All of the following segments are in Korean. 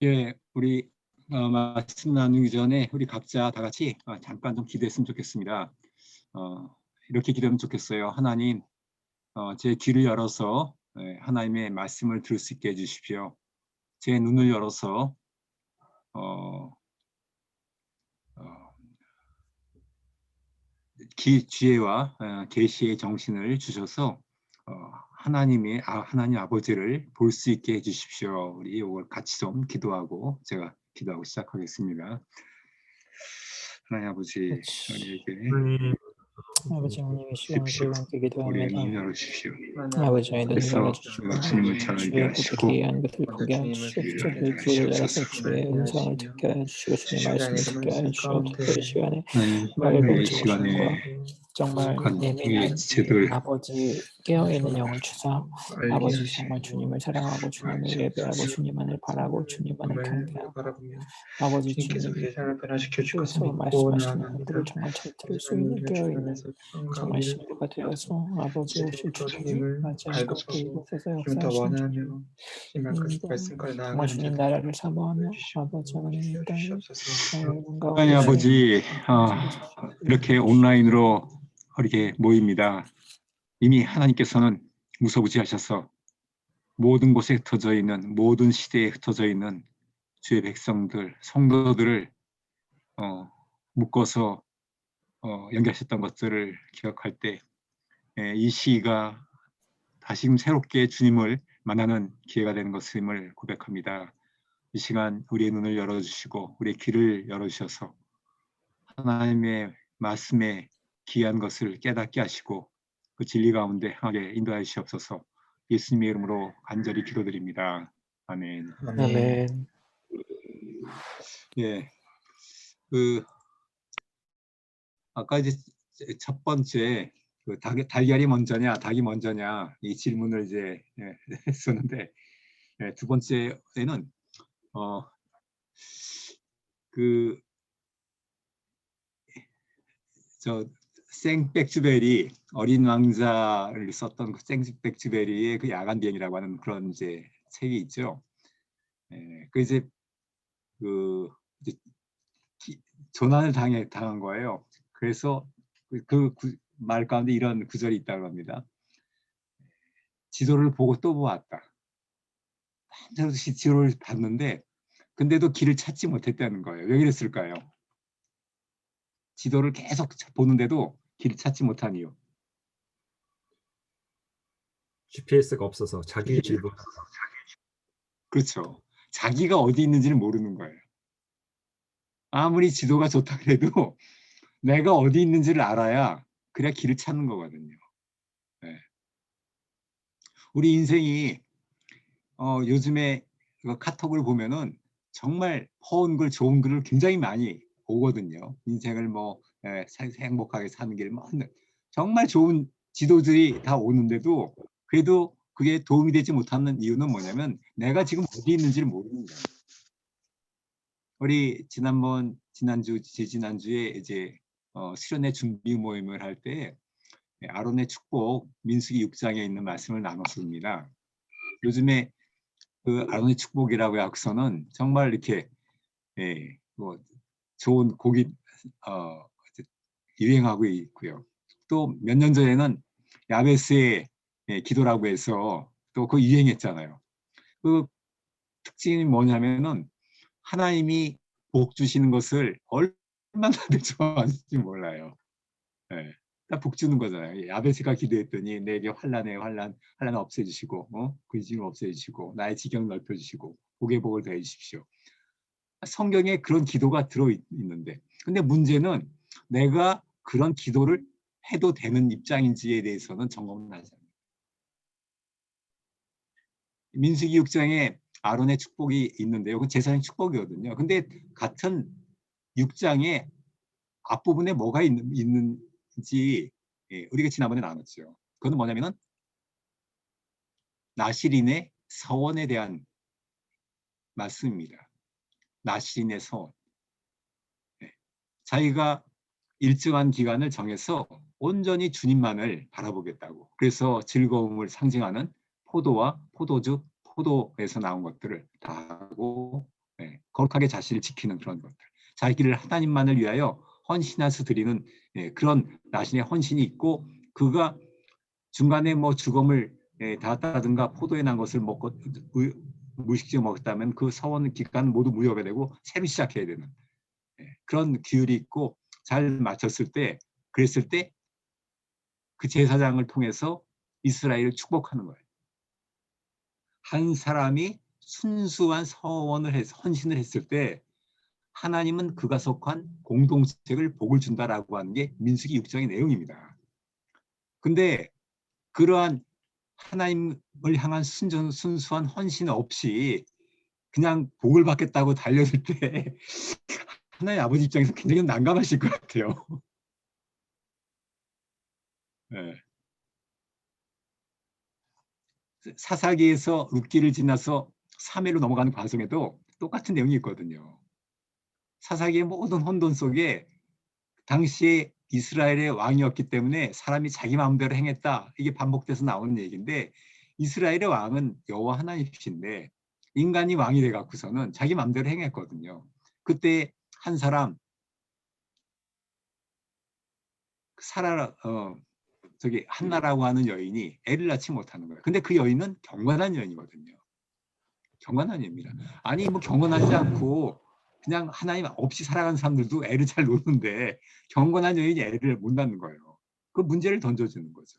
예, 우리 말씀 나누기 전에 우리 각자 다 같이 잠깐 좀 기도했으면 좋겠습니다. 이렇게 기도하면 좋겠어요. 하나님, 제 귀를 열어서 하나님의 말씀을 들을 수 있게 해주십시오. 제 눈을 열어서 어, 어, 지혜와 계시의 정신을 주셔서 어, 하나님 아버지를 볼 수 있게 해주십시오. 우리 이걸 같이 좀 기도하고 제가 기도하고 시작하겠습니다. 하나님 아버지, 그렇지. 우리에게 아버지 하나님 이 시간을 주십시오. 저희와 함께 우리의 기도합니다. 눈을 열어주십시오. 아버지 저희 눈을 그래서 열어주시고 주님을 잘 알게 주의 보기 하시고 기이한 것을 보게 하여 주시옵소서. 저희 귀를 열어서 주의 음성을 듣게 하여 주시고 주의 말씀을 듣게 하여 주시고 특별히 시간에 밝은 이 정신과 시간에 정말 예민한 제들 아버지 깨어있는 영을 주사 아버지 정말 주님을 사랑하고 주님을 예배하고 주님만을 바라고 주님만을 경배하고 아버지 주님이 그래서 말씀하시는 것들을 정말 잘 들을 수 있는 깨어있는 정말 신부가 되어서 아버지 오실 주님을 맞이할 수 없게 이곳에서 역사하시는 주님 정말 주님 나라를 사모하며 아버지 하나님 이 땅에 하나님 가운데 주님 아버지, 이렇게 온라인으로 이렇게 모입니다. 이미 하나님께서는 무소부지하셔서 모든 곳에 흩어져 있는 모든 시대에 흩어져 있는 주의 백성들, 성도들을 묶어서 연결하셨던 것들을 기억할 때 이 시가 다시 새롭게 주님을 만나는 기회가 되는 것임을 고백합니다. 이 시간 우리의 눈을 열어주시고 우리의 귀를 열어주셔서 하나님의 말씀에 귀한 것을 깨닫게 하시고 그 진리 가운데 하게 인도하여 주시옵소서. 예수님의 이름으로 간절히 기도드립니다. 아멘. 아멘. 예, 아까 이제 첫 번째 달걀이 먼저냐 닭이 먼저냐 이 질문을 이제 했었는데 두 번째에는 저 생백주베리 어린 왕자를 썼던 그 생백주베리의 그 야간 비행이라고 하는 그런 이제 책이 있죠. 그 이제 조난을 당한 거예요. 그래서 그 말 가운데 이런 구절이 있다고 합니다. 지도를 보고 또 보았다. 한참 지도를 봤는데 근데도 길을 찾지 못했다는 거예요. 왜 그랬을까요? 지도를 계속 보는데도 길을 찾지 못한 이유. GPS가 없어서 자기 질문. 그렇죠. 자기가 어디 있는지를 모르는 거예요. 아무리 지도가 좋다 그래도 내가 어디 있는지를 알아야 그래야 길을 찾는 거거든요. 네. 우리 인생이 요즘에 카톡을 보면은 정말 허운 글, 좋은 글을 굉장히 많이 오거든요. 인생을 행복하게 사는 길, 정말 좋은 지도들이 다 오는데도 그래도 그게 도움이 되지 못하는 이유는 뭐냐면 내가 지금 어디 있는지를 모르는 거예요. 우리 지난주, 지난주에 이제 수련회 준비 모임을 할 때 아론의 축복 민수기 6장에 있는 말씀을 나눴습니다. 요즘에 그 아론의 축복이라고 하고서는 정말 이렇게 좋은 곡이 유행하고 있고요. 또 몇 년 전에는 야베스의 기도라고 해서 또 그 유행했잖아요. 그 특징이 뭐냐면은 하나님이 복 주시는 것을 얼마나 좋아하는지 몰라요. 네. 복 주는 거잖아요. 야베스가 기도했더니 내게 환란 없애주시고 근심을 없애주시고 나의 지경 넓혀주시고 복의 복을 더해주십시오. 성경에 그런 기도가 들어있는데 근데 문제는 내가 그런 기도를 해도 되는 입장인지에 대해서는 점검을 하지 않아요. 민수기 6장에 아론의 축복이 있는데요. 그 제사장 축복이거든요. 근데 같은 6장에 앞부분에 뭐가 있는지 우리가 지난번에 나눴죠. 그건 뭐냐면은 나실인의 서원에 대한 말씀입니다. 나실인의 서원. 자기가 일정한 기간을 정해서 온전히 주님만을 바라보겠다고. 그래서 즐거움을 상징하는 포도와 포도주, 포도에서 나온 것들을 다 하고 거룩하게 자신을 지키는 그런 것들. 자기를 하나님만을 위하여 헌신해서 드리는 그런 나신의 헌신이 있고 그가 중간에 뭐 죽음을 닿았다든가 포도에 난 것을 먹고 무식증 먹었다면 그 서원 기간 모두 무효가 되고 새로 시작해야 되는 그런 규율이 있고 잘 맞췄을 때 그랬을 때 그 제사장을 통해서 이스라엘을 축복하는 거예요. 한 사람이 순수한 서원을 해서 헌신을 했을 때 하나님은 그가 속한 공동체를 복을 준다라고 하는 게 민수기 6장의 내용입니다. 근데 그러한 하나님을 향한 순수한 헌신 없이 그냥 복을 받겠다고 달려들 때 하나님 아버지 입장에서 굉장히 난감하실 것 같아요. 네. 사사기에서 룻기를 지나서 3회로 넘어가는 과정에도 똑같은 내용이 있거든요. 사사기의 모든 혼돈 속에 당시에 이스라엘의 왕이었기 때문에 사람이 자기 마음대로 행했다. 이게 반복돼서 나오는 얘기인데 이스라엘의 왕은 여호와 하나님이신데 인간이 왕이 돼갖고서는 자기 마음대로 행했거든요. 그때 한 사람 저기 한나라고 하는 여인이 애를 낳지 못하는 거예요. 근데 그 여인은 경건한 여인이거든요. 경건한 여인입니다. 아니 뭐 경건하지 않고 그냥 하나님 없이 살아가는 사람들도 애를 잘 놓는데 경건한 여인이 애를 못 낳는 거예요. 그 문제를 던져주는 거죠.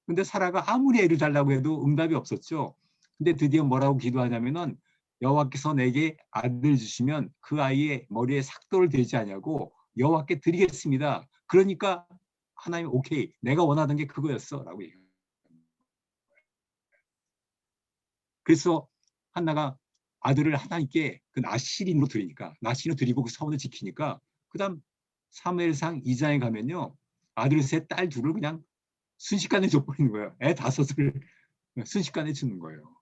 근데 사라가 아무리 애를 달라고 해도 응답이 없었죠. 근데 드디어 뭐라고 기도하냐면은 여호와께서 내게 아들 주시면 그 아이의 머리에 삭도를 대지 아니하고 여호와께 드리겠습니다. 그러니까 하나님 오케이 내가 원하던 게 그거였어 라고 얘기해요. 그래서 한나가 아들을 하나님께 그 나실인으로 드리니까 나실인으로 드리고 그 서원을 지키니까 그 다음 사무엘상 2장에 가면요 아들 셋, 딸 둘을 그냥 순식간에 줘버리는 거예요. 애 5을 순식간에 주는 거예요.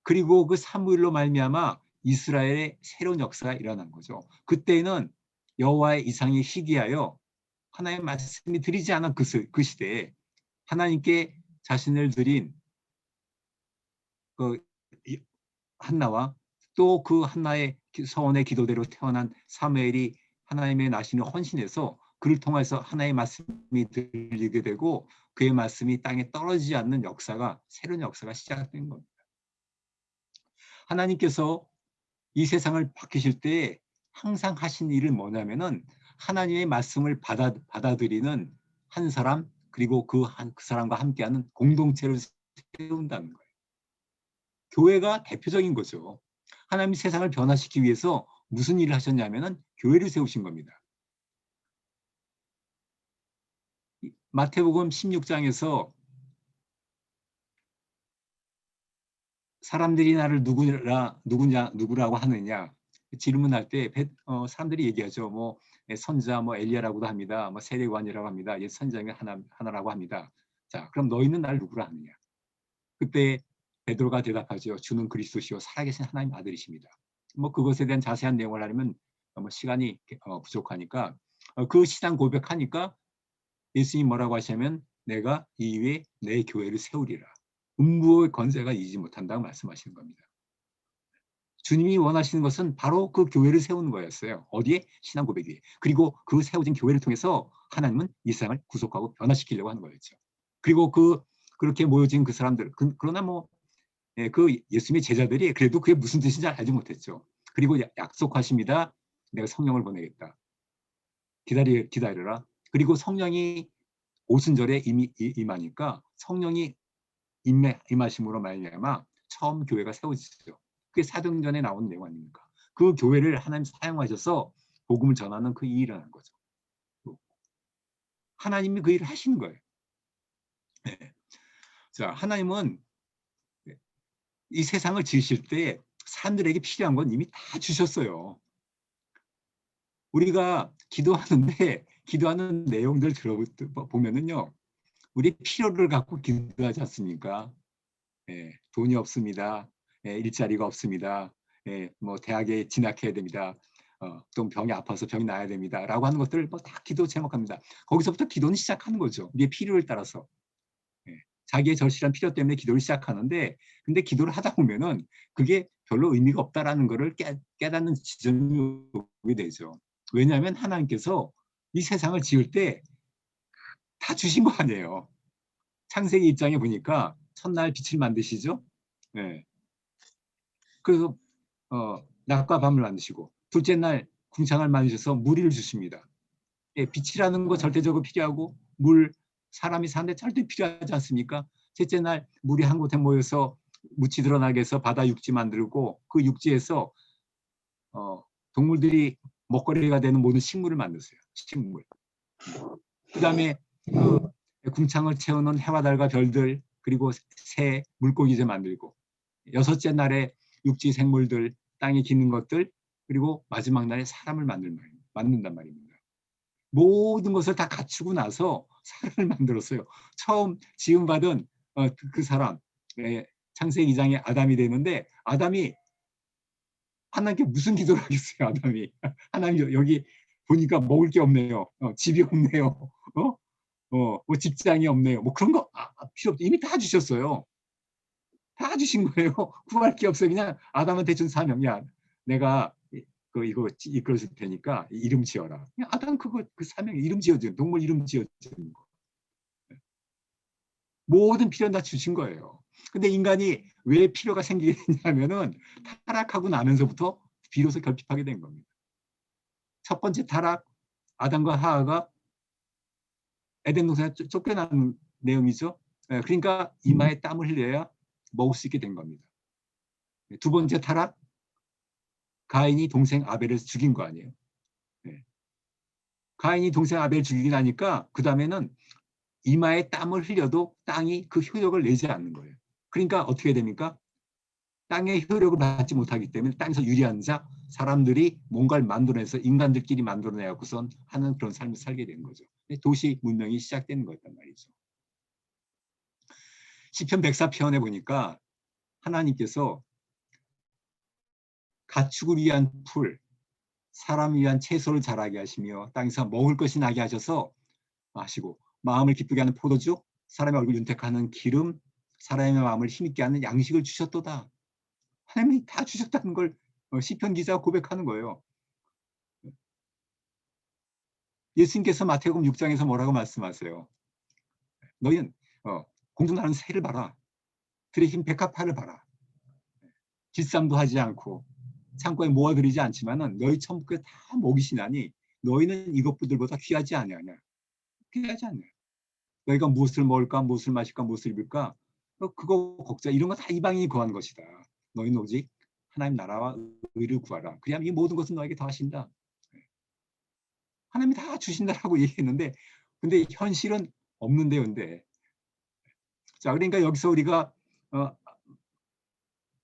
그리고 그 사무엘로 말미암아 이스라엘의 새로운 역사가 일어난 거죠. 그때는 여호와의 이상이 희귀하여 하나님의 말씀이 드리지 않은 그 시대에 하나님께 자신을 드린 그 한나와 또 그 한나의 서원의 기도대로 태어난 사무엘이 하나님의 나신을 헌신해서 그를 통해서 하나님의 말씀이 들리게 되고 그의 말씀이 땅에 떨어지지 않는 역사가 새로운 역사가 시작된 겁니다. 하나님께서 이 세상을 바뀌실 때 항상 하신 일은 뭐냐면은 하나님의 말씀을 받아들이는 한 사람 그리고 그 사람과 함께하는 공동체를 세운다는 거예요. 교회가 대표적인 거죠. 하나님이 세상을 변화시키기 위해서 무슨 일을 하셨냐면은 교회를 세우신 겁니다. 마태복음 16장에서 사람들이 나를 누구라고 하느냐 질문할 때 사람들이 얘기하죠. 뭐 선자, 뭐 엘리야라고도 합니다. 뭐 세례관이라고 합니다. 선자가 하나라고 합니다. 자, 그럼 너희는 나를 누구라 하느냐? 그때 베드로가 대답하죠. 주는 그리스도시요 살아계신 하나님 아들이십니다. 뭐 그것에 대한 자세한 내용을 하려면 시간이 부족하니까 그 신앙 고백하니까 예수님이 뭐라고 하시냐면 내가 이 위에 내 교회를 세우리라. 음부의 권세가 이기지 못한다고 말씀하시는 겁니다. 주님이 원하시는 것은 바로 그 교회를 세우는 거였어요. 어디에? 신앙 고백 위에. 그리고 그 세워진 교회를 통해서 하나님은 이 세상을 구속하고 변화시키려고 하는 거였죠. 그리고 그렇게 모여진 그 사람들 그러나 뭐 그 예수님의 제자들이 그래도 그게 무슨 뜻인지 알지 못했죠. 그리고 약속하십니다. 내가 성령을 보내겠다. 기다려라. 그리고 성령이 오순절에 임하니까 성령이 임하심으로 말미암아 처음 교회가 세워지죠. 그게 사도행전에 나온 내용 아닙니까? 그 교회를 하나님 사용하셔서 복음을 전하는 그 일을 하는 거죠. 하나님이 그 일을 하시는 거예요. 네. 자, 하나님은 이 세상을 지으실 때 사람들에게 필요한 건 이미 다 주셨어요. 우리가 기도하는 내용들 들어보면은요, 우리 필요를 갖고 기도하지 않습니까? 돈이 없습니다. 일자리가 없습니다. 뭐 대학에 진학해야 됩니다. 또 병이 아파서 병이 나야 됩니다. 라고 하는 것들 뭐 다 기도 제목합니다. 거기서부터 기도는 시작하는 거죠. 우리의 필요를 따라서. 자기의 절실한 필요 때문에 기도를 시작하는데, 근데 기도를 하다 보면은 그게 별로 의미가 없다라는 것을 깨닫는 지점이 오게 되죠. 왜냐하면 하나님께서 이 세상을 지을 때 다 주신 거 아니에요. 창세기 입장에 보니까 첫날 빛을 만드시죠. 네. 그래서 낮과 밤을 만드시고, 둘째 날 궁창을 만드셔서 무리를 주십니다. 예, 빛이라는 거 절대적으로 필요하고, 물, 사람이 사는데 절대 필요하지 않습니까? 셋째 날 물이 한 곳에 모여서 묻이 드러나게 해서 바다 육지 만들고, 그 육지에서 동물들이 먹거리가 되는 모든 식물을 만드세요. 식물. 그 다음에 그 궁창을 채우는 해와 달과 별들, 그리고 새, 물고기들 만들고, 여섯째 날에 육지 생물들, 땅에 기는 것들, 그리고 마지막 날에 사람을 만든단 말입니다. 모든 것을 다 갖추고 나서 사람을 만들었어요. 처음 지음받은 그 사람, 창세기 2장의 아담이 되는데, 아담이 하나님께 무슨 기도를 하겠어요. 아담이 하나님 여기 보니까 먹을 게 없네요. 집이 없네요. 뭐 직장이 없네요. 뭐 그런 거 필요 없죠. 이미 다 주셨어요. 다 주신 거예요. 구할 게 없어요. 그냥 아담한테 준 사명. 야, 내가 이거 이끌어줄 테니까 이름 지어라. 그냥 아담 그 사명 이름 지어준, 동물 이름 지어준 거. 모든 필요는 다 주신 거예요. 근데 인간이 왜 필요가 생기게 되냐면은 타락하고 나면서부터 비로소 결핍하게 된 겁니다. 첫 번째 타락, 아담과 하하가 에덴 동산에 쫓겨나는 내용이죠. 그러니까 이마에 땀을 흘려야 먹을 수 있게 된 겁니다. 두 번째 타락, 가인이 동생 아벨을 죽인 거 아니에요. 가인이 동생 아벨을 죽이고 나니까 그 다음에는 이마에 땀을 흘려도 땅이 그 효력을 내지 않는 거예요. 그러니까 어떻게 됩니까? 땅의 효력을 받지 못하기 때문에 땅에서 유리한 자, 사람들이 뭔가를 만들어내서 인간들끼리 만들어내고선 하는 그런 삶을 살게 되는 거죠. 도시 문명이 시작되는 거였단 말이죠. 시편 104편에 보니까 하나님께서 가축을 위한 풀, 사람을 위한 채소를 자라게 하시며 땅에서 먹을 것이 나게 하셔서 하시고, 마음을 기쁘게 하는 포도주, 사람의 얼굴 윤택하는 기름, 사람의 마음을 힘있게 하는 양식을 주셨도다. 하나님이 다 주셨다는 걸 시편 기자가 고백하는 거예요. 예수님께서 마태복음 6장에서 뭐라고 말씀하세요? 너희는 공중나는 새를 봐라. 들의 흰 백합화를 봐라. 길쌈도 하지 않고 창고에 모아들이지 않지만은 너희 천국에 다 먹이시나니 너희는 이것들보다 귀하지 아니하냐. 귀하지 않냐. 너희가 무엇을 먹을까, 무엇을 마실까, 무엇을 입을까, 그거 걱정, 이런 거 다 이방인이 구하는 것이다. 너희는 오직 하나님 나라와 의를 구하라. 그리하면 이 모든 것은 너에게 더하신다. 하나님이 다 주신다라고 얘기했는데, 근데 현실은 없는데요. 근데 자, 그러니까 여기서 우리가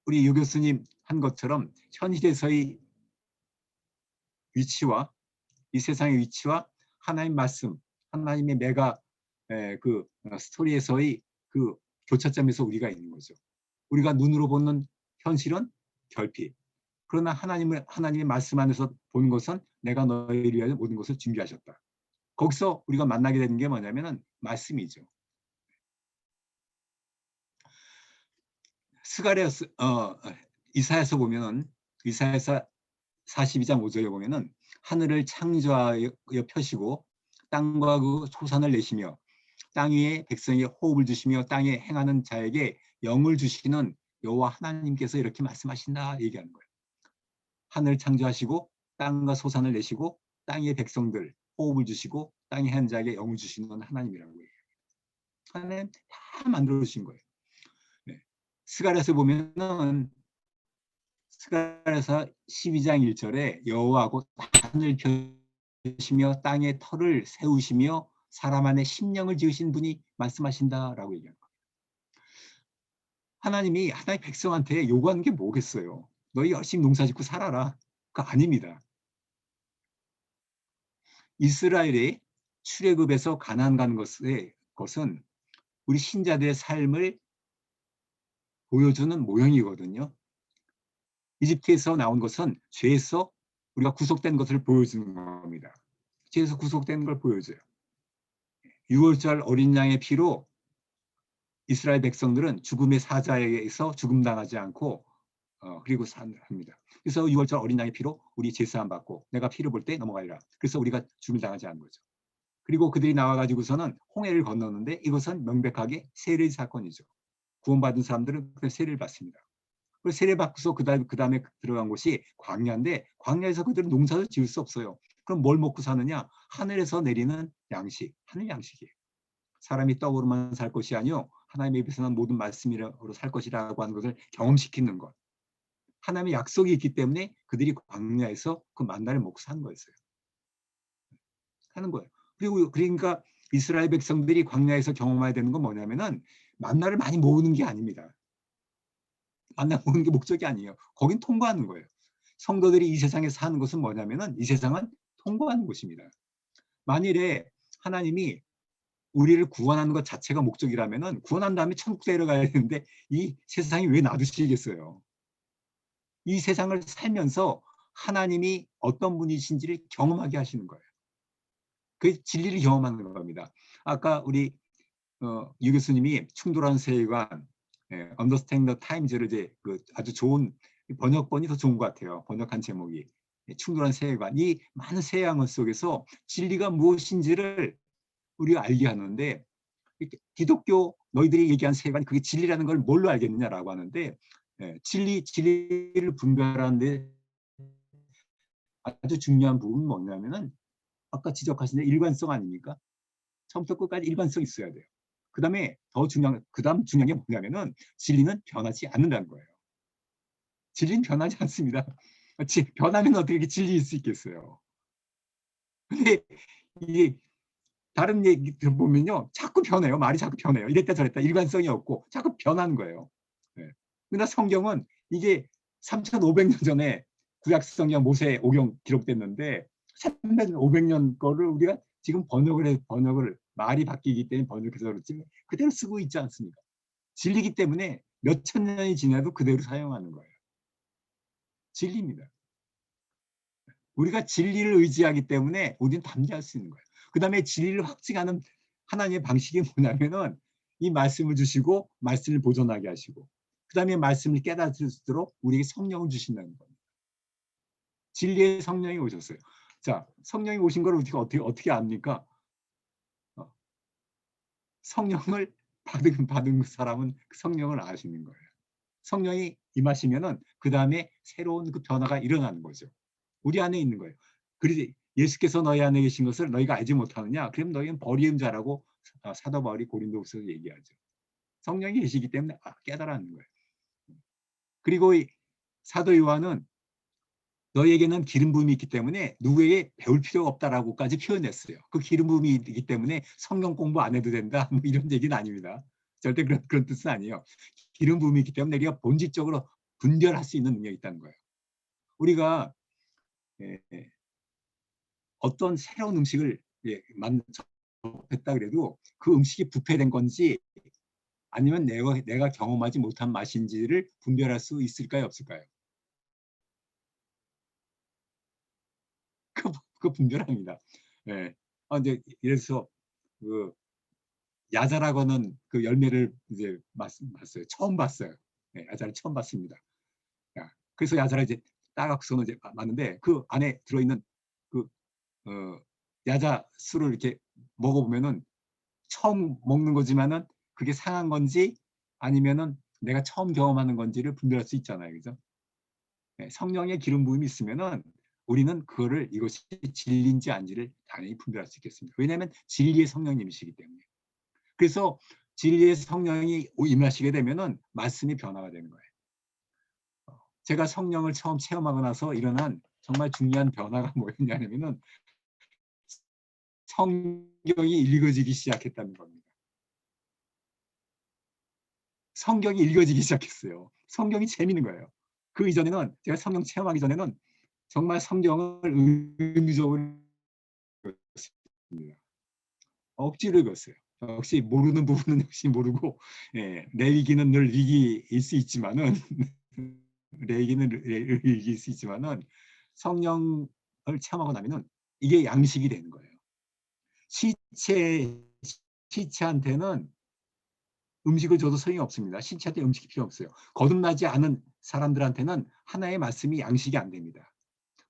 우리 유 교수님 한 것처럼 현실에서의 위치와 이 세상의 위치와 하나님 말씀, 하나님의 메가 그 스토리에서의 그 교차점에서 우리가 있는 거죠. 우리가 눈으로 보는 현실은 결핍. 그러나 하나님의 말씀 안에서 보는 것은 내가 너희를 위하여 모든 것을 준비하셨다. 거기서 우리가 만나게 되는 게 뭐냐면은 말씀이죠. 스가랴서 이사야서 보면은 이사야서 42장 5절에 보면은 하늘을 창조하여 펴시고 땅과 그 소산을 내시며 땅 위에 백성에게 호흡을 주시며 땅에 행하는 자에게 영을 주시는 여호와 하나님께서 이렇게 말씀하신다 얘기하는 거예요. 하늘을 창조하시고 땅과 소산을 내시고 땅의 백성들 호흡을 주시고 땅에 행하는 자에게 영을 주시는 하나님이라고 해요. 하나님 다 만들어 주신 거예요. 네. 스가랴서 보면은 스가랴서 12장 1절에 여호와하고 하늘 펴시며 땅에 터를 세우시며 사람 안에 심령을 지으신 분이 말씀하신다라고 얘기하는 거예요. 하나님이 하나의 백성한테 요구하는 게 뭐겠어요? 너희 열심히 농사짓고 살아라. 그거 아닙니다. 이스라엘의 출애굽에서 가나안 가는 것은 우리 신자들의 삶을 보여주는 모형이거든요. 이집트에서 나온 것은 죄에서 우리가 구속된 것을 보여주는 겁니다. 죄에서 구속된 걸 보여줘요. 6월절 어린 양의 피로 이스라엘 백성들은 죽음의 사자에게서 죽음당하지 않고 그리고 합니다. 그래서 6월절 어린 양의 피로 우리 제사함 받고 내가 피를 볼 때 넘어가리라. 그래서 우리가 죽음을 당하지 않은 거죠. 그리고 그들이 나와가지고서는 홍해를 건너는데 이것은 명백하게 세례 사건이죠. 구원받은 사람들은 그 세례를 받습니다. 그 세례 받고서 그 다음에 들어간 곳이 광야인데 광야에서 그들은 농사도 지을 수 없어요. 그럼 뭘 먹고 사느냐? 하늘에서 내리는 양식, 하늘 양식이에요. 사람이 떡으로만 살 것이 아니요 하나님의 입에서 난 모든 말씀으로 살 것이라고 하는 것을 경험시키는 것. 하나님의 약속이 있기 때문에 그들이 광야에서 그 만나를 먹고 사는 거였어요. 하는 거예요. 그리고 그러니까 이스라엘 백성들이 광야에서 경험해야 되는 건 뭐냐면은 만나를 많이 모으는 게 아닙니다. 만나 모으는 게 목적이 아니에요. 거긴 통과하는 거예요. 성도들이 이 세상에 사는 것은 뭐냐면은 이 세상은 통과하는 곳입니다. 만일에 하나님이 우리를 구원하는 것 자체가 목적이라면은 구원한 다음에 천국 데려가야 되는데 이 세상이 왜 놔두시겠어요? 이 세상을 살면서 하나님이 어떤 분이신지를 경험하게 하시는 거예요. 그 진리를 경험하는 겁니다. 아까 우리 유 교수님이 충돌하는 세계관, Understand the Times를 이제 아주 좋은 번역본이 더 좋은 것 같아요. 번역한 제목이 충돌한 세계관. 이 많은 세계관 속에서 진리가 무엇인지를 우리가 알게 하는데 기독교 너희들이 얘기한 세계관 그게 진리라는 걸 뭘로 알겠느냐라고 하는데 진리를 분별하는데 아주 중요한 부분은 뭐냐면은 아까 지적하신 일관성 아닙니까? 처음부터 끝까지 일관성이 있어야 돼요. 그다음에 그다음 중요한 게 뭐냐면은 진리는 변하지 않는다는 거예요. 진리는 변하지 않습니다. 변하면 어떻게 진리일 수 있겠어요? 근데 이게 다른 얘기 들어보면요, 자꾸 변해요. 말이 자꾸 변해요. 이랬다 저랬다 일관성이 없고 자꾸 변하는 거예요. 그러나 성경은 이게 3,500년 전에 구약 성경 모세 오경 기록됐는데 3,500년 거를 우리가 지금 번역을 말이 바뀌기 때문에 번역해서 그렇지 그대로 쓰고 있지 않습니까? 진리기 때문에 몇천 년이 지나도 그대로 사용하는 거예요. 진리입니다. 우리가 진리를 의지하기 때문에 우리는 담대할 수 있는 거예요. 그 다음에 진리를 확증하는 하나님의 방식이 뭐냐면은 이 말씀을 주시고 말씀을 보존하게 하시고 그 다음에 말씀을 깨닫을 수 있도록 우리에게 성령을 주신다는 겁니다. 진리의 성령이 오셨어요. 자, 성령이 오신 걸 우리가 어떻게 압니까? 성령을 받은 사람은 그 성령을 아시는 거예요. 성령이 임하시면은 그 다음에 새로운 그 변화가 일어나는 거죠. 우리 안에 있는 거예요. 그래서 예수께서 너희 안에 계신 것을 너희가 알지 못하느냐? 그럼 너희는 버리는 자라고 사도 바울이 고린도후서에서 얘기하죠. 성령이 계시기 때문에 깨달았는 거예요. 그리고 이 사도 요한은 너희에게는 기름 부음이 있기 때문에 누구에게 배울 필요가 없다라고까지 표현했어요. 그 기름 부음이 있기 때문에 성경 공부 안 해도 된다. 뭐 이런 얘기는 아닙니다. 절대 그런 뜻은 아니에요. 기름 부음이 있기 때문에 우리가 본질적으로 분별할 수 있는 능력이 있다는 거예요. 우리가 어떤 새로운 음식을 접했다 그래도 그 음식이 부패된 건지 아니면 내가 경험하지 못한 맛인지를 분별할 수 있을까요? 없을까요? 그 분별합니다. 예. 이제 그래서 그 야자라고는 그 열매를 이제 봤어요. 처음 봤어요. 예, 야자를 처음 봤습니다. 그래서 야자를 이제 따갖고서는 이제 봤는데 그 안에 들어있는 그 야자 술을 이렇게 먹어보면은 처음 먹는 거지만은 그게 상한 건지 아니면은 내가 처음 경험하는 건지를 분별할 수 있잖아요. 그죠? 네, 성령의 기름 부음이 있으면은 우리는 그거를 이것이 진리인지 아닌지를 당연히 분별할 수 있겠습니다. 왜냐하면 진리의 성령님이시기 때문에. 그래서 진리의 성령이 임하시게 되면은 말씀이 변화가 되는 거예요. 제가 성령을 처음 체험하고 나서 일어난 정말 중요한 변화가 뭐였냐면은 성경이 읽어지기 시작했다는 겁니다. 성경이 읽어지기 시작했어요. 성경이 재밌는 거예요. 그 이전에는 제가 성경 체험하기 전에는 정말 성경을 의무적으로 읽었습니다. 억지로 읽었어요. 역시 모르는 부분은 역시 모르고 내 위기는 늘 위기일 수 있지만은 내 위기는 위기일 수 있지만은 성령을 체험하고 나면은 이게 양식이 되는 거예요. 시체한테는 음식을 줘도 소용이 없습니다. 신체한테 음식이 필요 없어요. 거듭나지 않은 사람들한테는 하나의 말씀이 양식이 안 됩니다.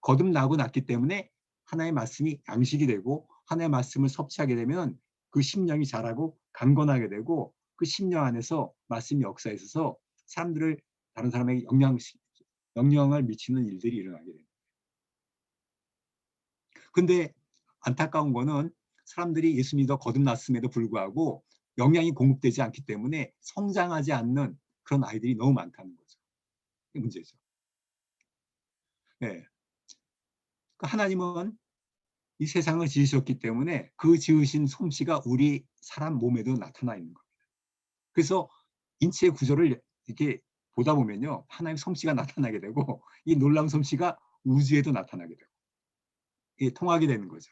거듭나고 났기 때문에 하나의 말씀이 양식이 되고 하나의 말씀을 섭취하게 되면 그 심령이 자라고 강건하게 되고 그 심령 안에서 말씀이 역사에 있어서 사람들을 다른 사람에게 영향을 미치는 일들이 일어나게 됩니다. 근데 안타까운 거는 사람들이 예수 믿어 거듭났음에도 불구하고 영양이 공급되지 않기 때문에 성장하지 않는 그런 아이들이 너무 많다는 거죠. 그게 문제죠. 네. 하나님은 이 세상을 지으셨기 때문에 그 지으신 솜씨가 우리 사람 몸에도 나타나 있는 겁니다. 그래서 인체의 구조를 이렇게 보다 보면요, 하나님의 솜씨가 나타나게 되고 이 놀라운 솜씨가 우주에도 나타나게 되고 이게 통하게 되는 거죠.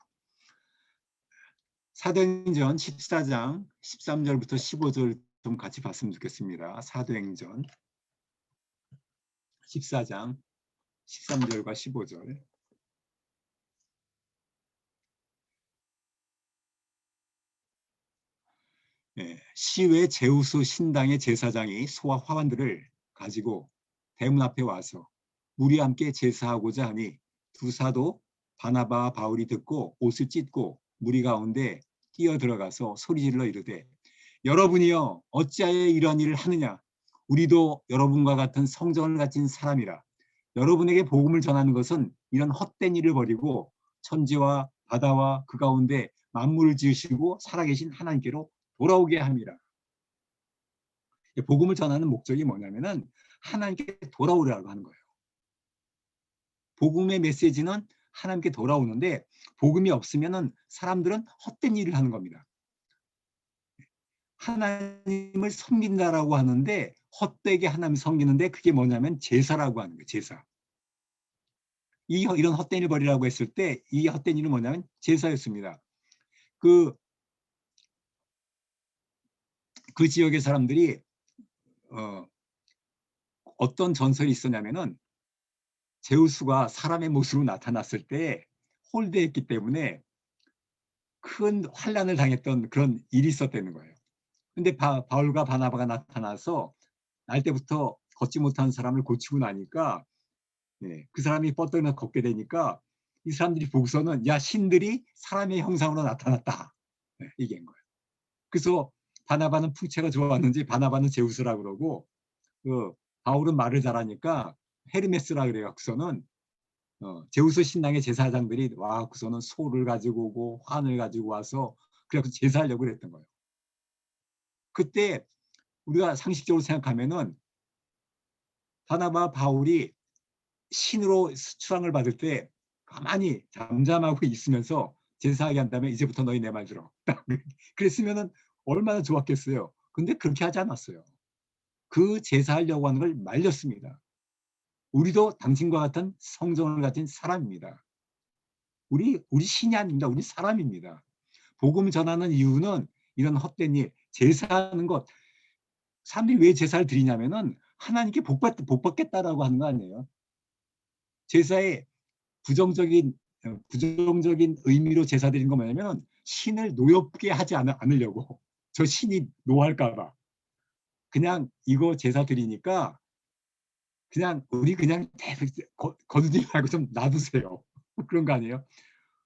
사도행전 14장 13절부터 15절 좀 같이 봤으면 좋겠습니다. 사도행전 14장 13절과 15절. 네, 시외 제우스 신당의 제사장이 소와 화관들을 가지고 대문 앞에 와서 우리 함께 제사하고자 하니 두 사도 바나바와 바울이 듣고 옷을 찢고 무리 가운데 뛰어 들어가서 소리질러 이르되 여러분이여 어찌하여 이러한 일을 하느냐 우리도 여러분과 같은 성정을 가진 사람이라 여러분에게 복음을 전하는 것은 이런 헛된 일을 버리고 천지와 바다와 그 가운데 만물을 지으시고 살아계신 하나님께로 돌아오게 함이라. 복음을 전하는 목적이 뭐냐면은 하나님께 돌아오라고 하는 거예요. 복음의 메시지는 하나님께 돌아오는데 복음이 없으면은 사람들은 헛된 일을 하는 겁니다. 하나님을 섬긴다라고 하는데 헛되게 하나님 섬기는데 그게 뭐냐면 제사라고 하는 거예요. 제사. 이런 헛된 일 버리라고 했을 때 이 헛된 일은 뭐냐면 제사였습니다. 그 지역의 사람들이 어떤 전설이 있었냐면은 제우스가 사람의 모습으로 나타났을 때 홀대했기 때문에 큰 환난을 당했던 그런 일이 있었다는 거예요. 근데 바울과 바나바가 나타나서 날 때부터 걷지 못한 사람을 고치고 나니까 그 사람이 뻗어나 걷게 되니까 이 사람들이 보고서는 야 신들이 사람의 형상으로 나타났다 얘기한 거예요. 그래서 바나바는 풍채가 좋았는지 바나바는 제우스라 그러고 그 바울은 말을 잘하니까 헤르메스라 그래요. 그래서는 제우스 신당의 제사장들이 와 그래서는 소를 가지고 오고 환을 가지고 와서 그래서 제사하려고 그랬던 거예요. 그때 우리가 상식적으로 생각하면은 바나바 바울이 신으로 수상을 받을 때 가만히 잠잠하고 있으면서 제사하게 한다면 이제부터 너희 내 말 들어. 그랬으면은 얼마나 좋았겠어요. 근데 그렇게 하지 않았어요. 그 제사하려고 하는 걸 말렸습니다. 우리도 당신과 같은 성정을 가진 사람입니다. 우리 신이 아닙니다. 우리 사람입니다. 복음 전하는 이유는 이런 헛된 일, 제사하는 것. 사람들이 왜 제사를 드리냐면은 하나님께 복 받겠다라고 하는 거 아니에요. 제사의 부정적인 의미로 제사 드리는 건 뭐냐면 신을 노엽게 하지 않으려고. 저 신이 노할까 봐. 그냥 이거 제사 드리니까 그냥 우리 그냥 거두지 말고 좀 놔두세요. 그런 거 아니에요?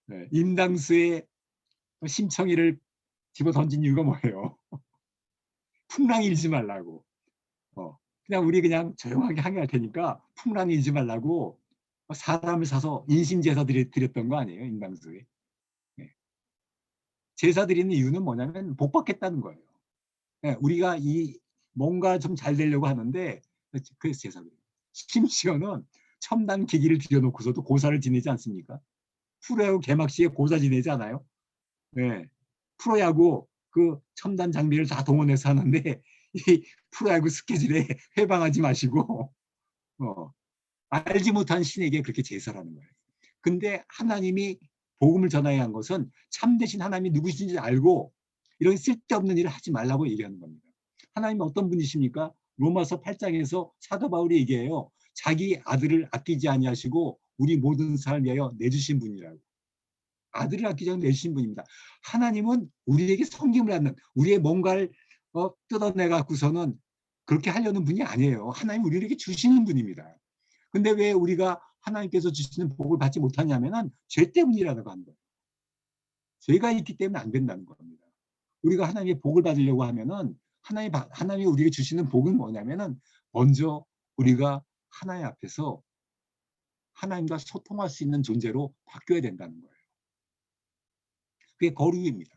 네, 인당수의 심청이를 집어 던진 이유가 뭐예요? 풍랑 일지 말라고. 그냥 우리 그냥 조용하게 항해할 테니까 풍랑 일지 말라고 사람을 사서 인신제사 드렸던 거 아니에요? 인당수에. 네. 제사 드리는 이유는 뭐냐면 복 받겠다는 거예요. 네, 우리가 뭔가 좀 잘 되려고 하는데 그래서 제사 드려요. 심지어는 첨단 기기를 들여놓고서도 고사를 지내지 않습니까? 프로야구 개막식에 고사 지내지 않아요? 네. 프로야구 그 첨단 장비를 다 동원해서 하는데 이 프로야구 스케줄에 회방하지 마시고 알지 못한 신에게 그렇게 제사를 하는 거예요. 근데 하나님이 복음을 전하여야 한 것은 참되신 하나님이 누구신지 알고 이런 쓸데없는 일을 하지 말라고 얘기하는 겁니다. 하나님은 어떤 분이십니까? 로마서 8장에서 사도 바울이 얘기해요. 자기 아들을 아끼지 아니하시고 우리 모든 사람을 위하여 내주신 분이라고. 아들을 아끼지 않고 내주신 분입니다. 하나님은 우리에게 섬김을 하는 우리의 뭔가를 뜯어내 갖고서는 그렇게 하려는 분이 아니에요. 하나님 우리에게 주시는 분입니다. 근데 왜 우리가 하나님께서 주시는 복을 받지 못하냐면은 죄 때문이라고 하는 거예요. 죄가 있기 때문에 안 된다는 겁니다. 우리가 하나님의 복을 받으려고 하면은 하나님이 우리에게 주시는 복은 뭐냐면은 먼저 우리가 하나님 앞에서 하나님과 소통할 수 있는 존재로 바뀌어야 된다는 거예요. 그게 거룩입니다.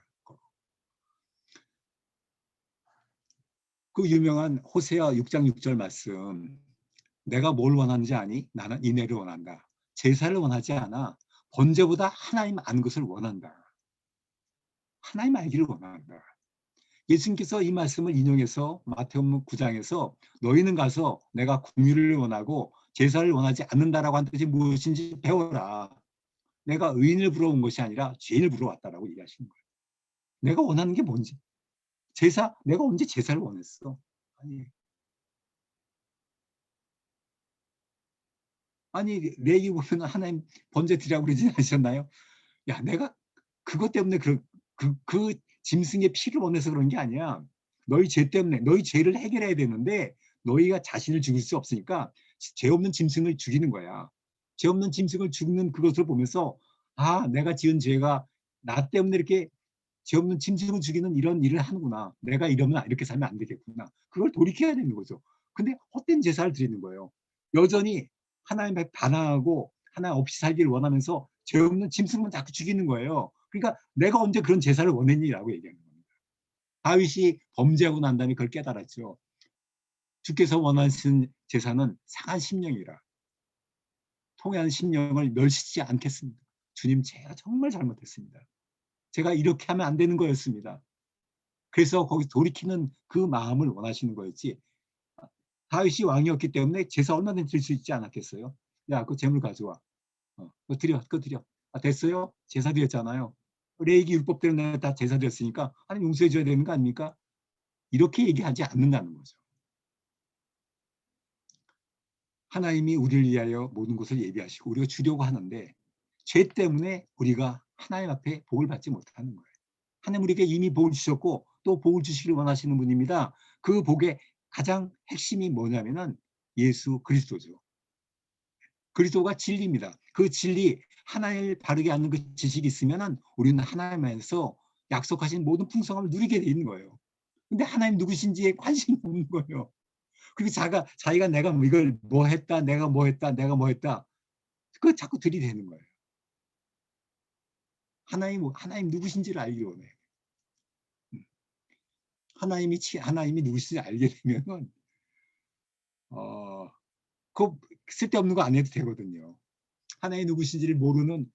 그 유명한 호세아 6장 6절 말씀. 내가 뭘 원하는지 아니? 나는 인애를 원한다. 제사를 원하지 않아. 번제보다 하나님 아는 것을 원한다. 하나님 알기를 원한다. 예수님께서 이 말씀을 인용해서 마태복음 9장에서 너희는 가서 내가 긍휼을 원하고 제사를 원하지 않는다라고 한 뜻이 무엇인지 배워라. 내가 의인을 부러운 것이 아니라 죄인을 부러 왔다라고 얘기하시는 거예요. 내가 원하는 게 뭔지. 내가 언제 제사를 원했어? 아니 레위 보면 하나님 번제 드리라고 그러지 않으셨나요? 야, 내가 그것 때문에 그 짐승의 피를 원해서 그런 게 아니야. 너희 죄 때문에 너희 죄를 해결해야 되는데 너희가 자신을 죽일 수 없으니까 죄 없는 짐승을 죽이는 거야. 죄 없는 짐승을 죽는 그것을 보면서 내가 지은 죄가 나 때문에 이렇게 죄 없는 짐승을 죽이는 이런 일을 하는구나. 내가 이러면 이렇게 살면 안 되겠구나. 그걸 돌이켜야 되는 거죠. 근데 헛된 제사를 드리는 거예요. 여전히 하나님 앞에 반항하고 하나님 없이 살기를 원하면서 죄 없는 짐승만 자꾸 죽이는 거예요. 그러니까 내가 언제 그런 제사를 원했니라고 얘기하는 겁니다. 다윗이 범죄하고 난 다음에 그걸 깨달았죠. 주께서 원하시는 제사는 상한 심령이라. 통해한 심령을 멸시지 않겠습니다. 주님, 제가 정말 잘못했습니다. 제가 이렇게 하면 안 되는 거였습니다. 그래서 거기 돌이키는 그 마음을 원하시는 거였지. 다윗이 왕이었기 때문에 제사 얼마든지 드릴 수 있지 않았겠어요? 야, 그 재물 가져와. 그거 드려, 그거 드려. 됐어요? 제사 드렸잖아요. 레위기 율법대로 내가 다 제사 드렸으니까 하나님 용서해 줘야 되는 거 아닙니까? 이렇게 얘기하지 않는다는 거죠. 하나님이 우리를 위하여 모든 것을 예비하시고 우리가 주려고 하는데 죄 때문에 우리가 하나님 앞에 복을 받지 못하는 거예요. 하나님 우리에게 이미 복을 주셨고 또 복을 주시기를 원하시는 분입니다. 그 복의 가장 핵심이 뭐냐면은 예수 그리스도죠. 그리스도가 진리입니다. 그 진리, 하나님을 바르게 아는 그 지식이 있으면은 우리는 하나님 안에서 약속하신 모든 풍성함을 누리게 돼 있는 거예요. 근데 하나님 누구신지에 관심이 없는 거예요. 그리고 자기가 내가 이걸 뭐 했다, 내가 뭐 했다, 내가 뭐 했다. 그거 자꾸 들이대는 거예요. 하나님 누구신지를 알기 원해요. 하나님이 누구신지 알게 되면은 그 쓸데없는 거 안 해도 되거든요. 하나님이 누구신지를 모르는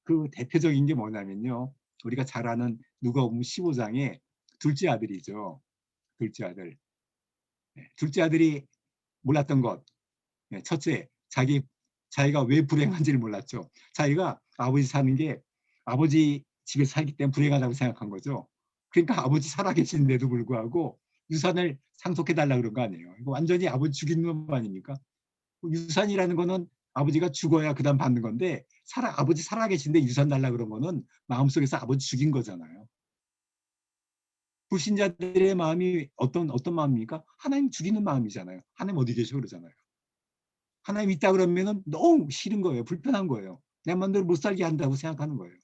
그 대표적인 게 뭐냐면요. 우리가 잘 아는 누가복음 15장에 둘째 아들이죠. 둘째 아들. 둘째 아들이 몰랐던 것. 첫째, 자기가 왜 불행한지를 몰랐죠. 자기가 아버지 사는 게 아버지 집에 살기 때문에 불행하다고 생각한 거죠. 그러니까 아버지 살아계시는데도 불구하고 유산을 상속해달라 그런 거 아니에요. 이거 완전히 아버지 죽이는 거 아닙니까? 유산이라는 거는 아버지가 죽어야 그다음 받는 건데 아버지 살아계신데 유산 달라 그런 거는 마음속에서 아버지 죽인 거잖아요. 불신자들의 마음이 어떤 마음입니까? 하나님 죽이는 마음이잖아요. 하나님 어디 계셔 그러잖아요. 하나님 있다 그러면은 너무 싫은 거예요. 불편한 거예요. 내 마음대로 못 살게 한다고 생각하는 거예요.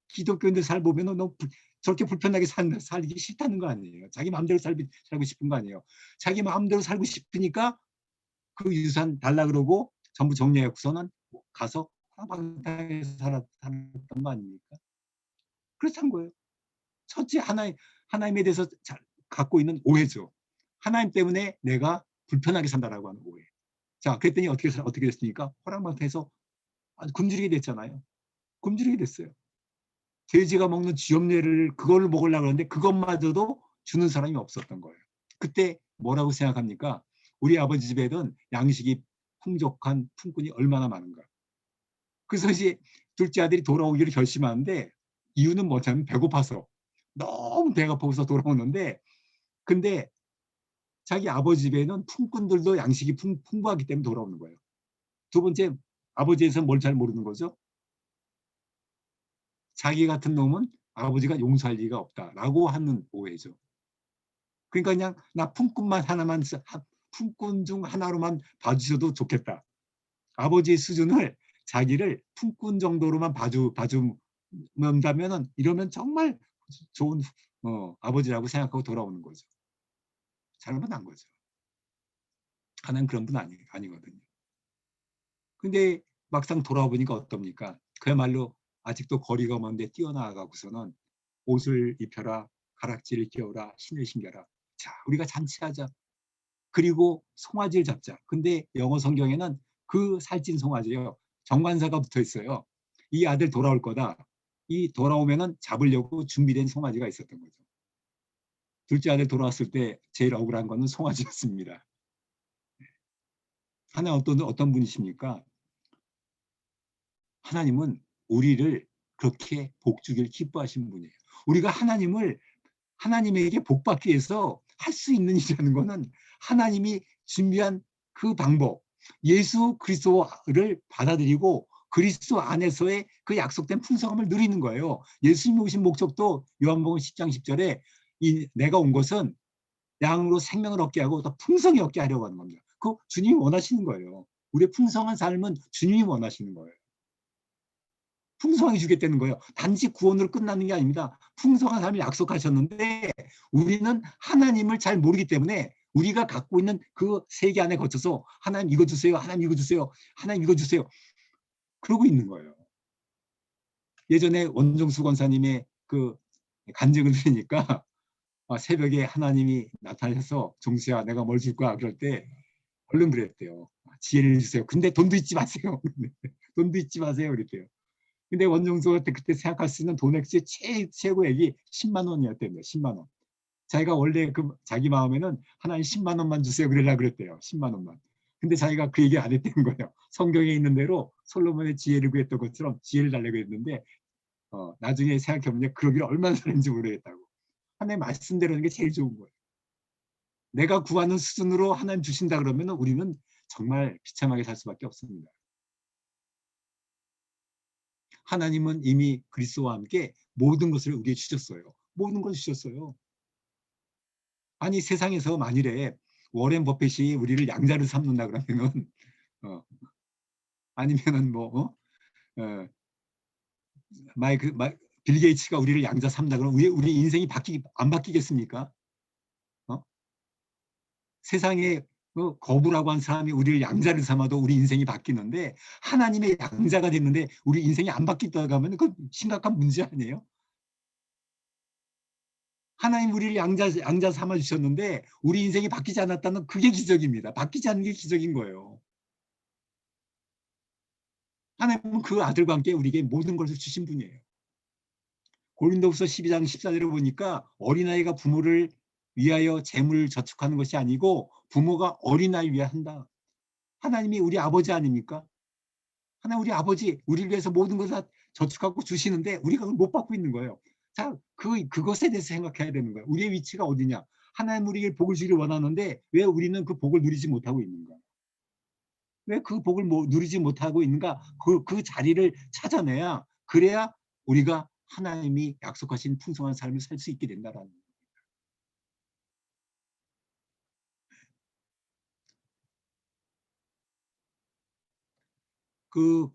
기독교인들 살보면은 너무 저렇게 불편하게 살기 싫다는 거 아니에요. 자기 마음대로 살고 싶은 거 아니에요. 자기 마음대로 살고 싶으니까 그 유산 달라 그러고 전부 정리해갖고서는 가서 방탕하게 살았던 거 아닙니까? 그렇단 거예요. 첫째 하나님에 대해서 갖고 있는 오해죠. 하나님 때문에 내가 불편하게 산다라고 하는 오해. 자, 그랬더니 어떻게 됐습니까? 호랑방탕에서 굶주리게 됐잖아요. 굶주리게 됐어요. 돼지가 먹는 쥐염례를 그걸 먹으려고 하는데 그것마저도 주는 사람이 없었던 거예요. 그때 뭐라고 생각합니까? 우리 아버지 집에는 양식이 풍족한 품꾼이 얼마나 많은가. 그래서 이제 둘째 아들이 돌아오기를 결심하는데 이유는 뭐냐면 배고파서 너무 배가 고파서 돌아오는데 근데 자기 아버지 집에는 품꾼들도 양식이 풍부하기 때문에 돌아오는 거예요. 두 번째 아버지에서 뭘 잘 모르는 거죠? 자기 같은 놈은 아버지가 용서할 리가 없다라고 하는 오해죠. 그러니까 그냥 나 품꾼만 하나만 품꾼 중 하나로만 봐주셔도 좋겠다. 아버지의 수준을 자기를 품꾼 정도로만 봐준다면은 이러면 정말 좋은 아버지라고 생각하고 돌아오는 거죠. 잘못한 거죠. 하나는 그런 분 아니거든요. 근데 막상 돌아보니까 어떻습니까? 그야말로 아직도 거리가 먼데 뛰어나가고서는 옷을 입혀라, 가락지를 끼워라, 신을 신겨라. 자, 우리가 잔치하자. 그리고 송아지를 잡자. 근데 영어 성경에는 그 살찐 송아지요, 정관사가 붙어 있어요. 이 아들 돌아올 거다. 이 돌아오면은 잡으려고 준비된 송아지가 있었던 거죠. 둘째 아들 돌아왔을 때 제일 억울한 거는 송아지였습니다. 하나님 어떤 분이십니까? 하나님은 우리를 그렇게 복 주길 기뻐하시는 분이에요. 우리가 하나님에게 복 받기 위해서 할 수 있는 일이라는 것은 하나님이 준비한 그 방법, 예수 그리스도를 받아들이고 그리스도 안에서의 그 약속된 풍성함을 누리는 거예요. 예수님이 오신 목적도 요한복음 10장 10절에 내가 온 것은 양으로 생명을 얻게 하고 더 풍성히 얻게 하려고 하는 겁니다. 그 주님이 원하시는 거예요. 우리의 풍성한 삶은 주님이 원하시는 거예요. 풍성하게 주겠다는 거예요. 단지 구원으로 끝나는 게 아닙니다. 풍성한 삶을 약속하셨는데 우리는 하나님을 잘 모르기 때문에 우리가 갖고 있는 그 세계 안에 거쳐서 하나님 이거 주세요, 하나님 이거 주세요, 하나님 이거 주세요, 그러고 있는 거예요. 예전에 원종수 권사님의 그 간증을 들으니까 새벽에 하나님이 나타나셔서 종수야 내가 뭘 줄 거야 그럴 때 얼른 그랬대요. 지혜를 주세요. 근데 돈도 잊지 마세요. 돈도 잊지 마세요 그랬대요. 근데 원종수가 그때 생각할 수 있는 돈액이 최고액이 10만 원이었대요. 10만 원. 자기가 원래 자기 마음에는 하나님 10만 원만 주세요 그러려고 그랬대요. 10만 원만. 근데 자기가 그 얘기 안 했다는 거예요. 성경에 있는 대로 솔로몬의 지혜를 구했던 것처럼 지혜를 달라고 했는데 나중에 생각해보면 그러기를 얼마나 잘했는지 모르겠다고. 하나님 말씀대로 하는 게 제일 좋은 거예요. 내가 구하는 수준으로 하나님 주신다 그러면 우리는 정말 비참하게 살 수밖에 없습니다. 하나님은 이미 그리스도와 함께 모든 것을 우리에게 주셨어요. 모든 걸 주셨어요. 아니 세상에서 만일에 워렌 버핏이 우리를 양자를 삼는다 그러면은 아니면은 빌 게이츠가 우리를 양자 삼다 그러면 우리 인생이 안 바뀌겠습니까? 세상에 거부라고 한 사람이 우리를 양자를 삼아도 우리 인생이 바뀌는데 하나님의 양자가 됐는데 우리 인생이 안 바뀌다가 하면 그 심각한 문제 아니에요? 하나님 우리를 양자 삼아 주셨는데 우리 인생이 바뀌지 않았다는 그게 기적입니다. 바뀌지 않는 게 기적인 거예요. 하나님은 그 아들과 함께 우리에게 모든 것을 주신 분이에요. 고린도후서 12장 14절에 보니까 어린아이가 부모를 위하여 재물을 저축하는 것이 아니고 부모가 어린아이 위해 한다. 하나님이 우리 아버지 아닙니까? 하나님 우리 아버지 우리를 위해서 모든 것을 다 저축하고 주시는데 우리가 그걸 못 받고 있는 거예요. 자, 그것에 대해서 생각해야 되는 거예요. 우리의 위치가 어디냐? 하나님 우리에게 복을 주기를 원하는데 왜 우리는 그 복을 누리지 못하고 있는가? 왜 그 복을 누리지 못하고 있는가? 그 자리를 찾아내야 그래야 우리가 하나님이 약속하신 풍성한 삶을 살 수 있게 된다라는 거예요. 그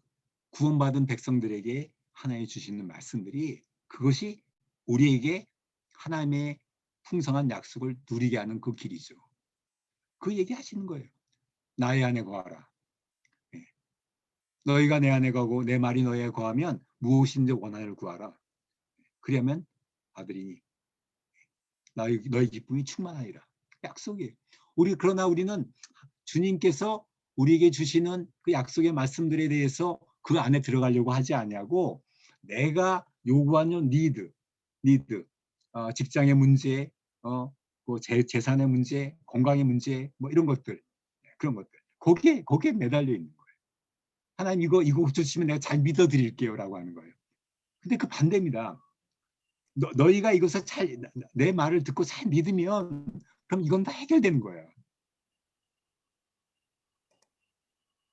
구원받은 백성들에게 하나님이 주시는 말씀들이 그것이 우리에게 하나님의 풍성한 약속을 누리게 하는 그 길이죠. 그 얘기 하시는 거예요. 나의 안에 거하라. 네. 너희가 내 안에 거하고 내 말이 너희에 거하면 무엇인지 원하를 구하라. 그러면 아들이니 너희 기쁨이 충만하리라. 약속이에요. 그러나 우리는 주님께서 우리에게 주시는 그 약속의 말씀들에 대해서 그 안에 들어가려고 하지 아니하고 내가 요구하는 니드, 직장의 문제, 재산의 문제, 건강의 문제, 이런 것들, 그런 것들. 거기에 매달려 있는 거예요. 하나님 이거 주시면 내가 잘 믿어드릴게요라고 하는 거예요. 근데 그 반대입니다. 너희가 이것을 내 말을 듣고 잘 믿으면 그럼 이건 다 해결되는 거예요.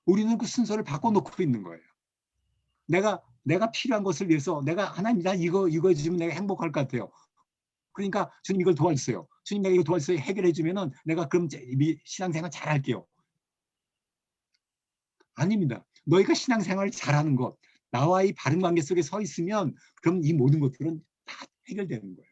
우리는 그 순서를 바꿔놓고 있는 거예요. 내가 필요한 것을 위해서 하나님 나 이거 해주면 내가 행복할 것 같아요. 그러니까 주님 이걸 도와주세요. 주님 내가 이거 도와서 해결해 주면은 내가 그럼 신앙생활 잘할게요. 아닙니다. 너희가 신앙생활을 잘하는 것, 나와의 바른 관계 속에 서 있으면 그럼 이 모든 것들은 다 해결되는 거예요.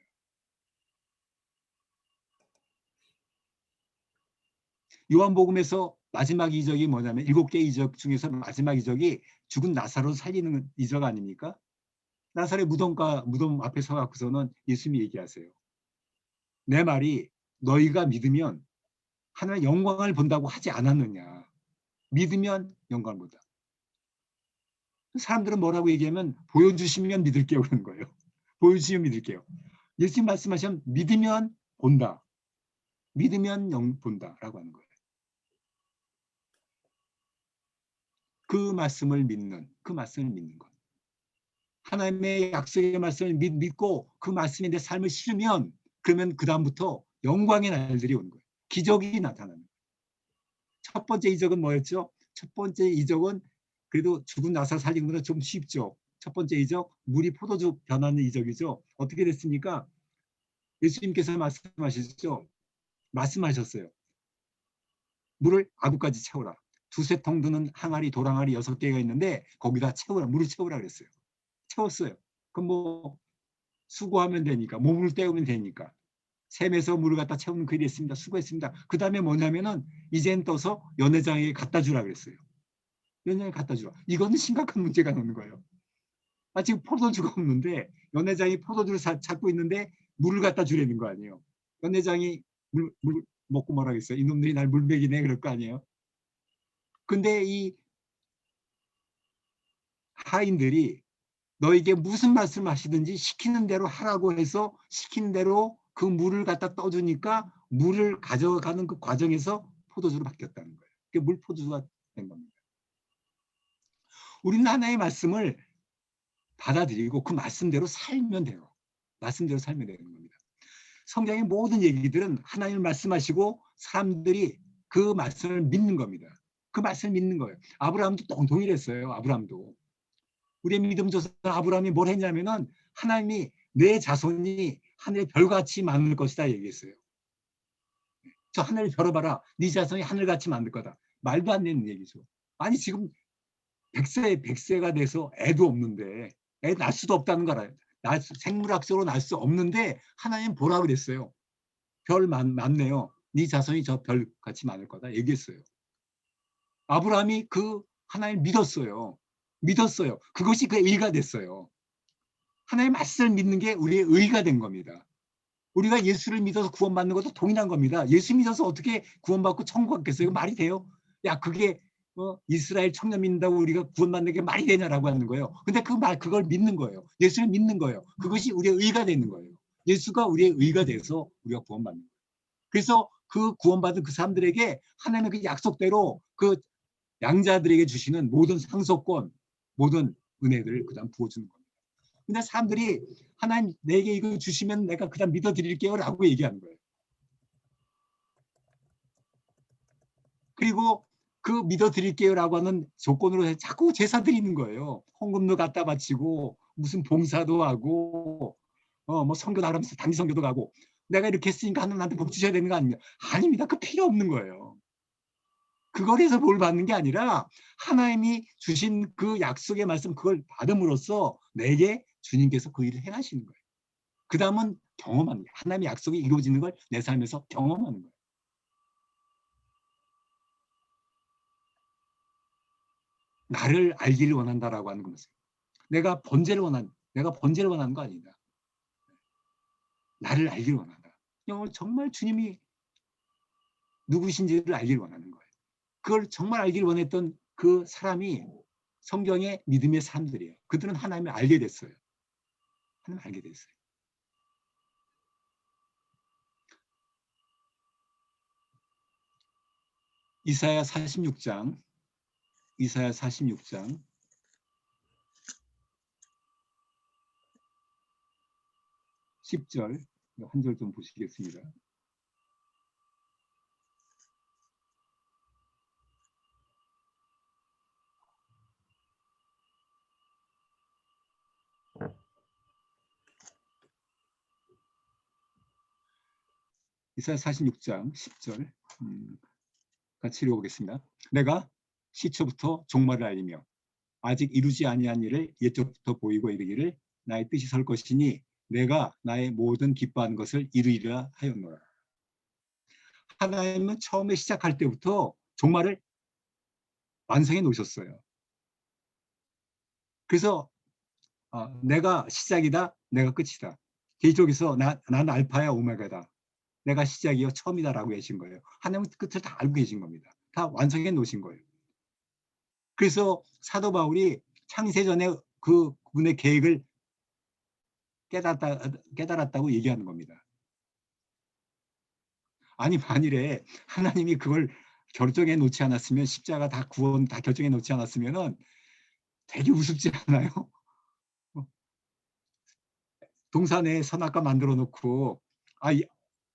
요한복음에서 마지막 이적이 뭐냐면 7개 이적 중에서 마지막 이적이 죽은 나사로 살리는 이적 아닙니까? 나사렛 무덤 앞에 서갖고서는 예수님이 얘기하세요. 내 말이 너희가 믿으면 하나님의 영광을 본다고 하지 않았느냐. 믿으면 영광을 본다. 사람들은 뭐라고 얘기하면 보여주시면 믿을게요 그러는 거예요. 보여주시면 믿을게요. 예수님 말씀하시면 믿으면 본다. 믿으면 본다라고 하는 거예요. 그 말씀을 믿는 것. 하나님의 약속의 말씀을 믿고 그 말씀에 내 삶을 실으면 그러면 그 다음부터 영광의 날들이 오는 거예요. 기적이 나타나는 거예요. 첫 번째 이적은 뭐였죠? 첫 번째 이적은 그래도 죽은 나사 살리는 것보다 좀 쉽죠. 첫 번째 이적, 물이 포도주 변하는 이적이죠. 어떻게 됐습니까? 예수님께서 말씀하셨어요. 물을 아구까지 채우라. 두세 통 드는 항아리, 돌항아리 6개가 있는데 거기다 채우라. 물을 채우라 그랬어요. 채웠어요. 그럼 뭐 수고하면 되니까, 몸을 때우면 되니까. 샘에서 물을 갖다 채우는 그 일이 있습니다. 수고했습니다. 그 다음에 뭐냐면은 이젠 떠서 연회장에게 갖다 주라 그랬어요. 연회장에 갖다 주라. 이거는 심각한 문제가 나오는 거예요. 지금 포도주가 없는데 연회장이 포도주를 찾고 있는데 물을 갖다 주라는 거 아니에요. 연회장이 물 먹고 뭐라 그랬어요. 이놈들이 날 물먹이네 그럴 거 아니에요. 근데 이 하인들이 너에게 무슨 말씀 하시든지 시키는 대로 하라고 해서 시키는 대로 그 물을 갖다 떠주니까 물을 가져가는 그 과정에서 포도주로 바뀌었다는 거예요. 그게 물포도주가 된 겁니다. 우리는 하나의 말씀을 받아들이고 그 말씀대로 살면 돼요. 말씀대로 살면 되는 겁니다. 성경의 모든 얘기들은 하나님을 말씀하시고 사람들이 그 말씀을 믿는 겁니다. 그 말씀을 믿는 거예요. 아브라함도 동일했어요. 아브라함도. 우리의 믿음 조사 아브라함이 뭘 했냐면은 하나님이 내 자손이 하늘의 별같이 많을 것이다 얘기했어요. 저 하늘을 별어봐라. 네 자손이 하늘같이 많을 거다. 말도 안 되는 얘기죠. 아니 지금 100세가 돼서 애도 없는데 애 낳을 수도 없다는 거 알아요. 생물학적으로 낳을 수 없는데 하나님 보라 그랬어요. 별 많네요. 네 자손이 저 별같이 많을 거다 얘기했어요. 아브라함이 그 하나님 믿었어요. 그것이 그의 의가 됐어요. 하나님의 말씀을 믿는 게 우리의 의가 된 겁니다. 우리가 예수를 믿어서 구원받는 것도 동일한 겁니다. 예수 믿어서 어떻게 구원받고 천국 갔겠어요? 이거 말이 돼요? 야 그게 이스라엘 청년 믿는다고 우리가 구원받는 게 말이 되냐라고 하는 거예요. 근데 그걸 믿는 거예요. 예수를 믿는 거예요. 그것이 우리의 의가 되는 거예요. 예수가 우리의 의가 돼서 우리가 구원받는 거예요. 그래서 그 구원받은 그 사람들에게 하나님은 그 약속대로 그 양자들에게 주시는 모든 상속권, 모든 은혜들을 그다음 부어주는 겁니다. 근데 사람들이 하나님 내게 이거 주시면 내가 그다음 믿어드릴게요 라고 얘기하는 거예요. 그리고 그 믿어드릴게요 라고 하는 조건으로 자꾸 제사 드리는 거예요. 헌금도 갖다 바치고 무슨 봉사도 하고 뭐 선교 나가면서 단기 선교도 가고 내가 이렇게 했으니까 하나님 나한테 복 주셔야 되는 거 아닙니까? 아닙니다. 그 필요 없는 거예요. 그걸 해서 뭘 받는 게 아니라 하나님이 주신 그 약속의 말씀 그걸 받음으로써 내게 주님께서 그 일을 행하시는 거예요. 그 다음은 경험하는 거예요. 하나님의 약속이 이루어지는 걸 내 삶에서 경험하는 거예요. 나를 알기를 원한다라고 하는 것은 내가 번제를 원하는 거 아니다. 나를 알기를 원한다. 정말 주님이 누구신지를 알기를 원하는 거예요. 그걸 정말 알기를 원했던 그 사람이 성경의 믿음의 사람들이에요. 그들은 하나님을 알게 됐어요. 하나님을 알게 됐어요. 이사야 46장 10절 한 절 좀 보시겠습니다. 이사야 46장 10절 같이 읽어보겠습니다. 내가 시초부터 종말을 알리며 아직 이루지 아니한 일을 옛적부터 보이고 이르기를 나의 뜻이 설 것이니 내가 나의 모든 기뻐하는 것을 이루리라 하였노라. 하나님은 처음에 시작할 때부터 종말을 완성해 놓으셨어요. 그래서 내가 시작이다, 내가 끝이다. 개인적에서 난 알파야 오메가다. 내가 시작이요 처음이다라고 계신 거예요. 하나님은 끝을 다 알고 계신 겁니다. 다 완성해 놓으신 거예요. 그래서 사도 바울이 창세전에 그분의 계획을 깨달았다고 얘기하는 겁니다. 아니 만일에 하나님이 그걸 결정해 놓지 않았으면 십자가 다 구원 다 결정해 놓지 않았으면은 되게 우습지 않아요? 동산에 선악과 만들어 놓고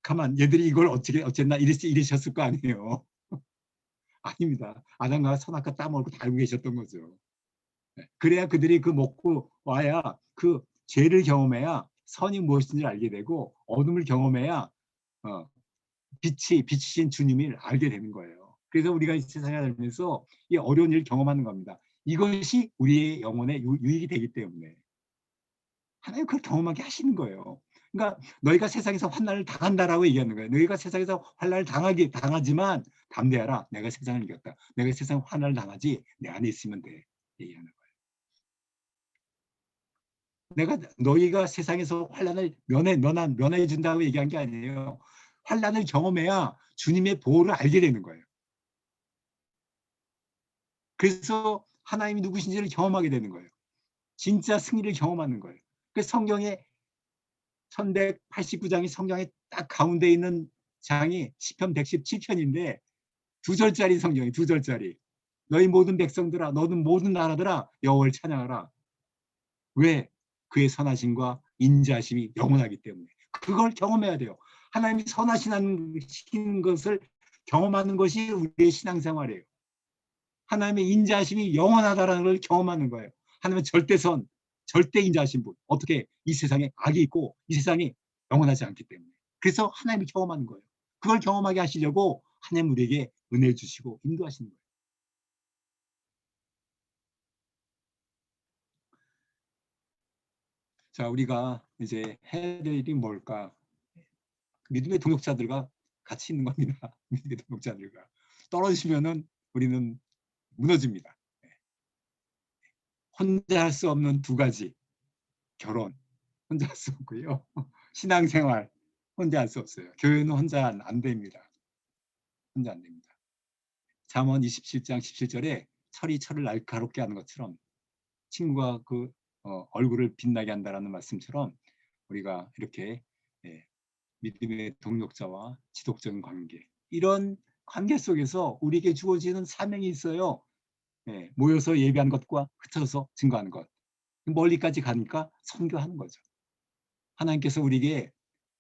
가만 얘들이 이걸 어쨌나 이러셨을 거 아니에요. 아닙니다. 아담과 선악과 따먹고 다 알고 계셨던 거죠. 그래야 그들이 그 먹고 와야 그 죄를 경험해야 선이 무엇인지 알게 되고 어둠을 경험해야 빛이신 주님을 알게 되는 거예요. 그래서 우리가 이 세상에 살면서 이 어려운 일을 경험하는 겁니다. 이것이 우리의 영혼에 유익이 되기 때문에 하나님 그걸 경험하게 하시는 거예요. 그러니까 너희가 세상에서 환난을 당한다라고 얘기하는 거예요. 너희가 세상에서 환난을 당하지만 담대하라. 내가 세상을 이겼다. 내가 세상 환난을 당하지 내 안에 있으면 돼. 얘기하는 거예요. 너희가 세상에서 환난을 면해 준다고 얘기한 게 아니에요. 환난을 경험해야 주님의 보호를 알게 되는 거예요. 그래서 하나님이 누구신지를 경험하게 되는 거예요. 진짜 승리를 경험하는 거예요. 그래서 성경에 1189장이 성경에 딱 가운데 있는 장이 시편 117편인데 2절짜리 성경이 2절짜리. 너희 모든 백성들아, 너는 모든 나라들아 여호와를 찬양하라. 왜? 그의 선하심과 인자하심이 영원하기 때문에. 그걸 경험해야 돼요. 하나님이 선하시는 것을 경험하는 것이 우리의 신앙생활이에요. 하나님의 인자하심이 영원하다는 걸 경험하는 거예요. 하나님은 절대선, 절대 인자하신 분. 어떻게 이 세상에 악이 있고 이 세상이 영원하지 않기 때문에. 그래서 하나님이 경험하는 거예요. 그걸 경험하게 하시려고 하나님 우리에게 은혜를 주시고 인도하시는 거예요. 자, 우리가 이제 해야 될 일이 뭘까? 믿음의 동역자들과 같이 있는 겁니다. 믿음의 동역자들과. 떨어지면은 우리는 무너집니다. 혼자 할 수 없는 두 가지. 결혼, 혼자 할 수 없고요. 신앙생활, 혼자 할 수 없어요. 교회는 혼자 안 됩니다. 혼자 안 됩니다. 잠언 27장 17절에 철이 철을 날카롭게 하는 것처럼 친구가 얼굴을 빛나게 한다라는 말씀처럼 우리가 이렇게 믿음의 동역자와 지속적인 관계, 이런 관계 속에서 우리에게 주어지는 사명이 있어요. 모여서 예배하는 것과 흩어져서 증거하는 것. 멀리까지 가니까 선교하는 거죠. 하나님께서 우리에게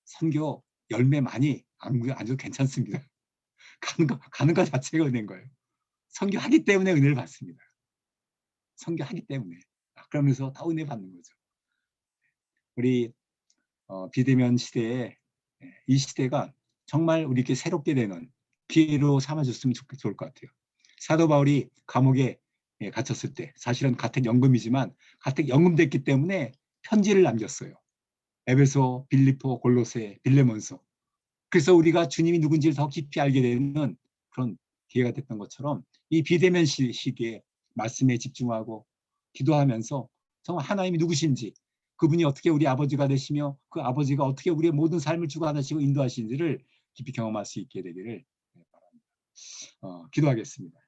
선교 열매 많이 안 줘도 괜찮습니다. 가는 것 자체가 은혜인 거예요. 선교하기 때문에 은혜를 받습니다. 선교하기 때문에. 그러면서 더 은혜 받는 거죠. 우리 비대면 시대에 이 시대가 정말 우리에게 새롭게 되는 기회로 삼아줬으면 좋을 것 같아요. 사도 바울이 감옥에 갇혔을 때 사실은 가택 연금이지만 가택 연금됐기 때문에 편지를 남겼어요. 에베소, 빌립보, 골로새, 빌레몬서. 그래서 우리가 주님이 누군지를 더 깊이 알게 되는 그런 기회가 됐던 것처럼 이 비대면 시기에 말씀에 집중하고 기도하면서 정말 하나님이 누구신지, 그분이 어떻게 우리 아버지가 되시며 그 아버지가 어떻게 우리의 모든 삶을 주관하시고 인도하시는지를 깊이 경험할 수 있게 되기를 바랍니다. 기도하겠습니다.